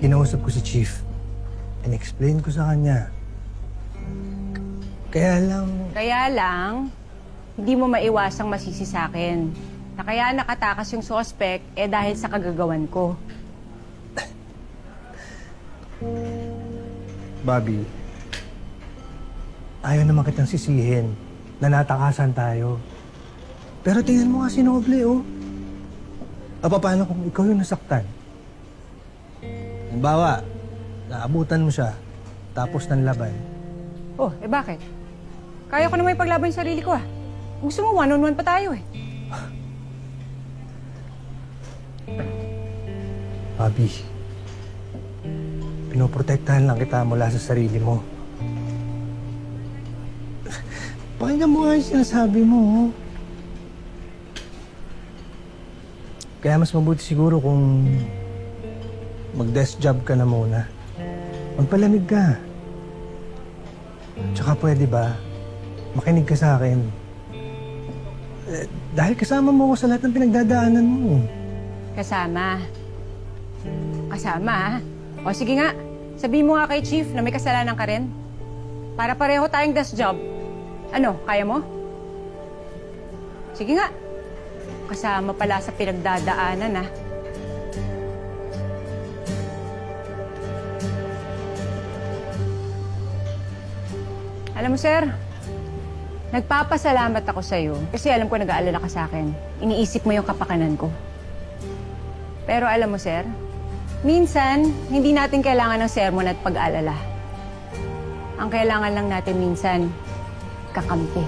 Kinausap ko si Chief. In-explain ko sa kanya. Kaya lang, hindi mo maiwasang masisi sa akin. Na kaya nakatakas yung suspect, dahil sa kagagawan ko. Bobby, ayaw naman kitang sisihin na natakasan tayo. Pero tingnan mo nga si Noble, oh. Paano kung ikaw yung nasaktan? Halimbawa, naabutan mo siya, tapos nanlaban. Oh, bakit? Kaya ko naman ipaglaban yung sarili ko, ah. Gusto mo, one-on-one pa tayo, eh. Bobby, pinoprotektahan lang kita mula sa sarili mo. Pakinggan mo nga yung sinasabi mo, oh. Kaya mas mabuti siguro kung mag-desk job ka na muna. Magpalamig ka. Tsaka pwede ba, makinig ka sa akin. Dahil kasama mo ako sa lahat ng pinagdadaanan mo. Kasama, ah. O sige nga, sabihin mo nga kay Chief na may kasalanan ka rin. Para pareho tayong desk job. Ano, kaya mo? Sige nga. Kasama pala sa pinagdadaanan, ah. Alam mo, sir, nagpapasalamat ako sa'yo kasi alam ko nag-aalala ka sa akin. Iniisip mo yung kapakanan ko. Pero alam mo, sir, minsan, hindi natin kailangan ng sermon at pag-alala. Ang kailangan lang natin minsan, kakampi.